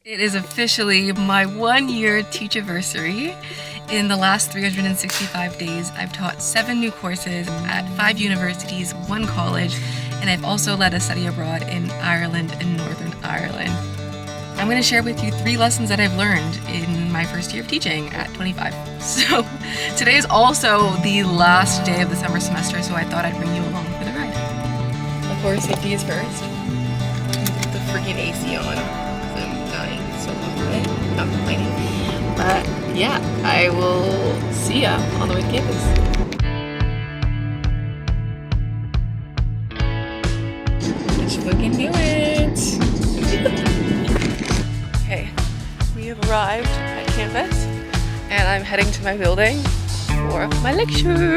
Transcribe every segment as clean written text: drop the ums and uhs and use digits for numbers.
It is officially my 1-year teach-iversary. In the last 365 days, I've taught 7 new courses at 5 universities, 1 college, and I've also led a study abroad in Ireland and Northern Ireland. I'm going to share with you 3 lessons that I've learned in my first year of teaching at 25. So today is also the last day of the summer semester, so I thought I'd bring you along for the ride. Of course, safety is first. Put the freaking AC on. I'm dying so much. Not complaining. But yeah, I will see ya on the way to campus. Let's fucking do it! Okay, we have arrived at campus and I'm heading to my building for my lecture.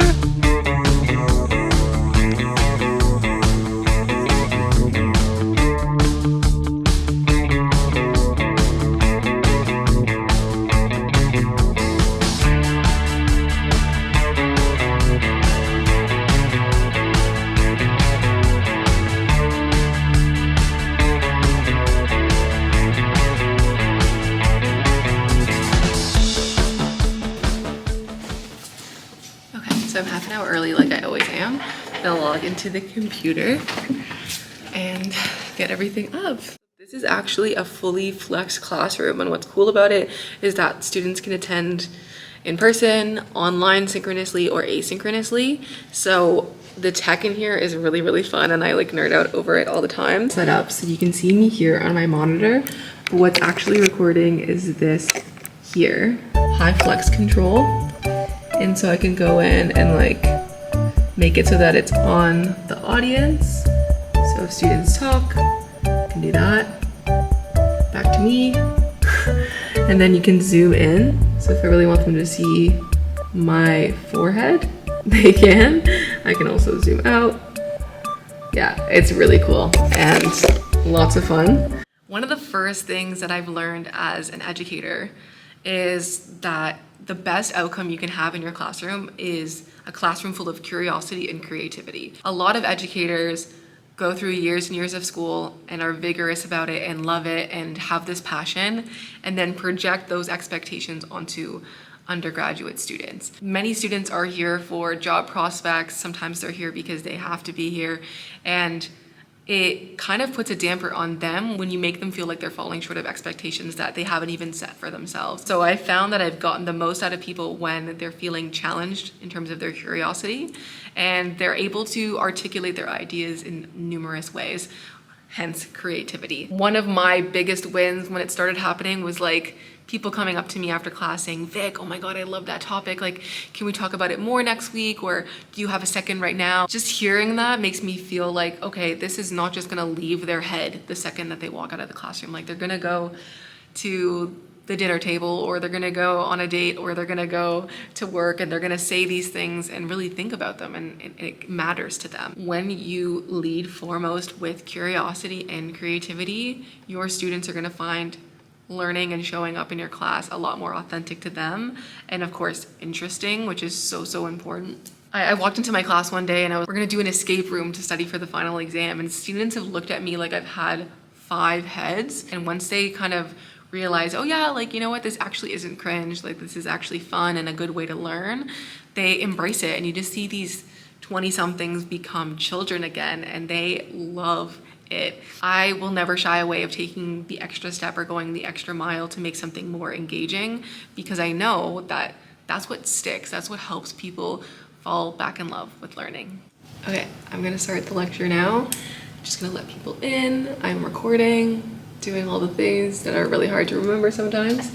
So I'm half an hour early like I always am. I'm gonna log into the computer and get everything up. This is actually a fully flexed classroom, and what's cool about it is that students can attend in person, online synchronously, or asynchronously. So the tech in here is really, really fun, and I like nerd out over it all the time. Set up so you can see me here on my monitor, but what's actually recording is this here. High flex control. And so I can go in and like make it so that it's on the audience. So if students talk, I can do that. Back to me. And then you can zoom in. So if I really want them to see my forehead, they can. I can also zoom out. Yeah, it's really cool and lots of fun. One of the first things that I've learned as an educator is that the best outcome you can have in your classroom is a classroom full of curiosity and creativity. A lot of educators go through years and years of school and are vigorous about it and love it and have this passion and then project those expectations onto undergraduate students. Many students are here for job prospects. Sometimes they're here because they have to be here, and it kind of puts a damper on them when you make them feel like they're falling short of expectations that they haven't even set for themselves. So I found that I've gotten the most out of people when they're feeling challenged in terms of their curiosity and they're able to articulate their ideas in numerous ways, hence creativity. One of my biggest wins when it started happening was like people coming up to me after class saying, Vic, oh my God, I love that topic. Like, can we talk about it more next week? Or do you have a second right now? Just hearing that makes me feel like, okay, this is not just gonna leave their head the second that they walk out of the classroom. Like they're gonna go to the dinner table, or they're gonna go on a date, or they're gonna go to work, and they're gonna say these things and really think about them, and it matters to them. When you lead foremost with curiosity and creativity, your students are gonna find learning and showing up in your class a lot more authentic to them, and of course interesting, which is so important. I walked into my class one day and we're gonna do an escape room to study for the final exam, and students have looked at me like I've had 5 heads, and once they kind of realize, oh yeah, like, you know what, this actually isn't cringe, like this is actually fun and a good way to learn, they embrace it, and you just see these 20-somethings become children again, and they love it. I will never shy away of taking the extra step or going the extra mile to make something more engaging, because I know that that's what sticks. That's what helps people fall back in love with learning. Okay, I'm gonna start the lecture now. Just gonna let people in. I'm recording, doing all the things that are really hard to remember sometimes.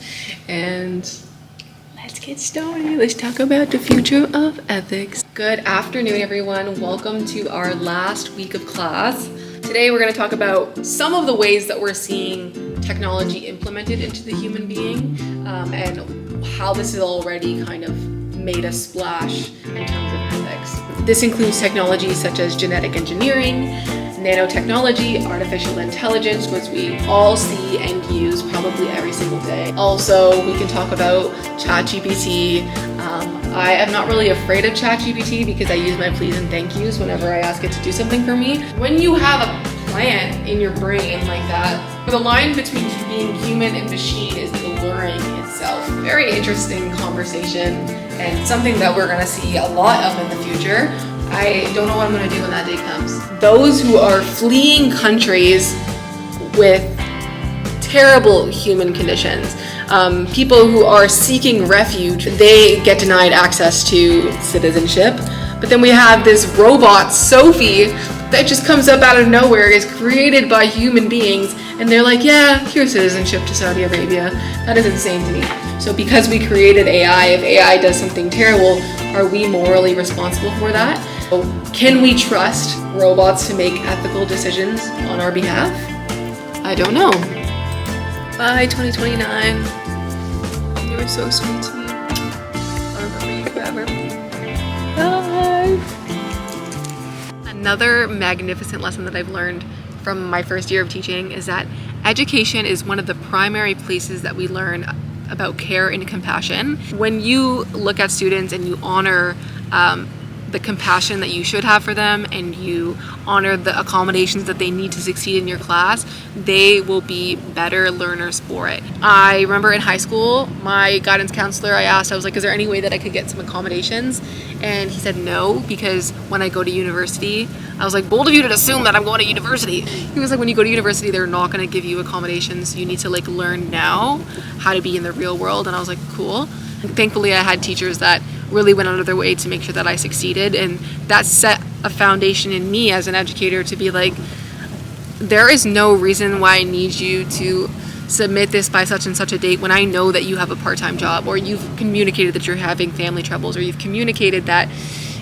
And let's get started. Let's talk about the future of ethics. Good afternoon, everyone. Welcome to our last week of class. Today we're going to talk about some of the ways that we're seeing technology implemented into the human being, and how this has already kind of made a splash in terms of ethics. This includes technologies such as genetic engineering, nanotechnology, artificial intelligence, which we all see and use probably every single day. Also, we can talk about ChatGPT. I am not really afraid of ChatGPT because I use my please and thank yous whenever I ask it to do something for me. When you have a plant in your brain like that. The line between being human and machine is the learning itself. Very interesting conversation and something that we're gonna see a lot of in the future. I don't know what I'm gonna do when that day comes. Those who are fleeing countries with terrible human conditions, people who are seeking refuge, they get denied access to citizenship. But then we have this robot, Sophie, that just comes up out of nowhere, is created by human beings, and they're like, yeah, here's citizenship to Saudi Arabia. That is insane to me. So because we created AI, if AI does something terrible, are we morally responsible for that? So can we trust robots to make ethical decisions on our behalf? I don't know. Bye, 2029. You were so sweet to me. I'll remember you forever. Bye. Another magnificent lesson that I've learned from my first year of teaching is that education is one of the primary places that we learn about care and compassion. When you look at students and you honor the compassion that you should have for them, and you honor the accommodations that they need to succeed in your class, they will be better learners for it. I remember in high school, my guidance counselor, I was like, is there any way that I could get some accommodations? And he said no, because when I go to university, I was like, bold of you to assume that I'm going to university. He was like, when you go to university, they're not going to give you accommodations. You need to like learn now how to be in the real world. And I was like, cool. Thankfully, I had teachers that really went out of their way to make sure that I succeeded, and that set a foundation in me as an educator to be like, there is no reason why I need you to submit this by such and such a date when I know that you have a part-time job, or you've communicated that you're having family troubles, or you've communicated that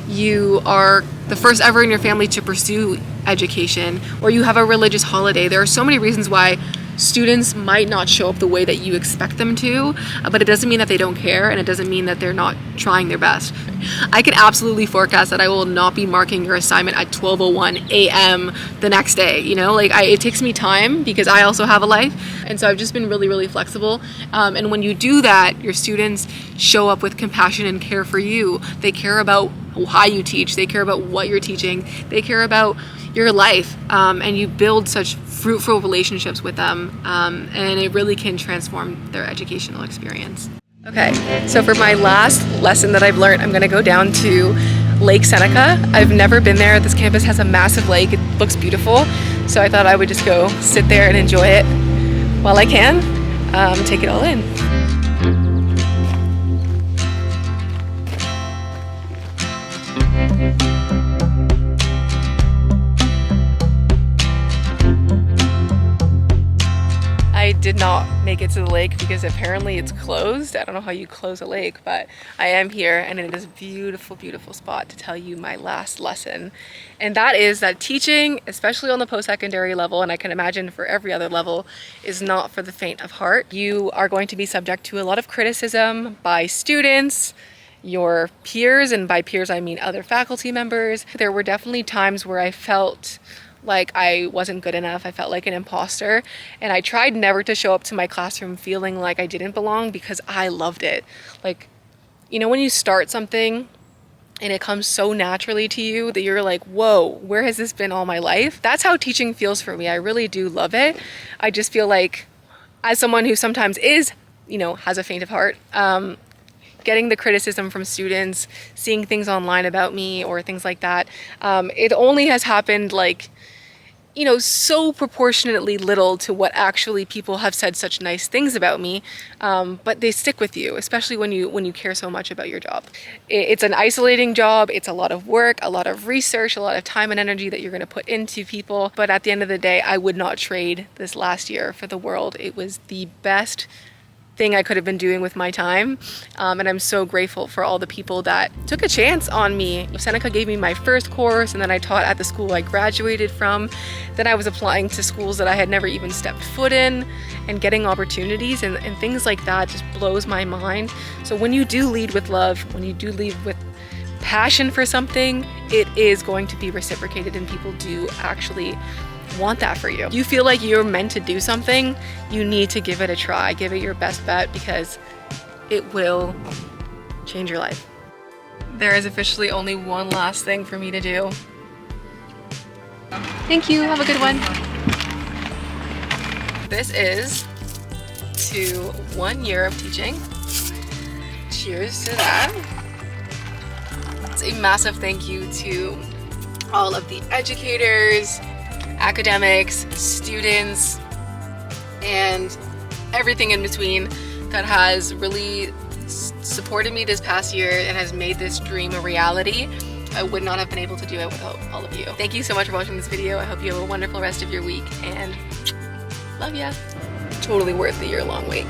you are the first ever in your family to pursue education, or you have a religious holiday. There are so many reasons why students might not show up the way that you expect them to, but it doesn't mean that they don't care, and it doesn't mean that they're not trying their best. I can absolutely forecast that I will not be marking your assignment at 12:01 a.m. the next day. You know, like it takes me time because I also have a life, and so I've just been really, really flexible. And when you do that, your students show up with compassion and care for you. They care about how you teach. They care about what you're teaching. They care about your life, and you build such fruitful relationships with them, and it really can transform their educational experience. Okay, so for my last lesson that I've learned, I'm gonna go down to Lake Seneca. I've never been there. This campus has a massive lake. It looks beautiful. So I thought I would just go sit there and enjoy it while I can, take it all in. I did not make it to the lake because apparently it's closed. I don't know how you close a lake, but I am here, and it is a beautiful, beautiful spot to tell you my last lesson. And that is that teaching, especially on the post-secondary level, and I can imagine for every other level, is not for the faint of heart. You are going to be subject to a lot of criticism by students, your peers, and by peers I mean other faculty members. There were definitely times where I felt like I wasn't good enough. I felt like an imposter, and I tried never to show up to my classroom feeling like I didn't belong, because I loved it. Like, you know, when you start something and it comes so naturally to you that you're like, whoa, where has this been all my life? That's how teaching feels for me. I really do love it. I just feel like, as someone who sometimes is, you know, has a faint of heart, getting the criticism from students, seeing things online about me or things like that, it only has happened like, you know, so proportionately little to what actually people have said such nice things about me, but they stick with you, especially when you care so much about your job. It's an isolating job. It's a lot of work, a lot of research, a lot of time and energy that you're going to put into people. But at the end of the day, I would not trade this last year for the world. It was the best thing I could have been doing with my time, and I'm so grateful for all the people that took a chance on me. Seneca gave me my first course, and then I taught at the school I graduated from. Then I was applying to schools that I had never even stepped foot in, and getting opportunities, and things like that just blows my mind. So when you do lead with love, when you do lead with passion for something, it is going to be reciprocated, and people do actually want that for you. You feel like you're meant to do something, you need to give it a try. Give it your best bet, because it will change your life. There is officially only one last thing for me to do. Thank you. Have a good one. this is to 1 year of teaching. Cheers to that. It's a massive thank you to all of the educators, academics, students, and everything in between that has really supported me this past year and has made this dream a reality. I would not have been able to do it without all of you. Thank you so much for watching this video. I hope you have a wonderful rest of your week, and love ya. Totally worth the year-long wait.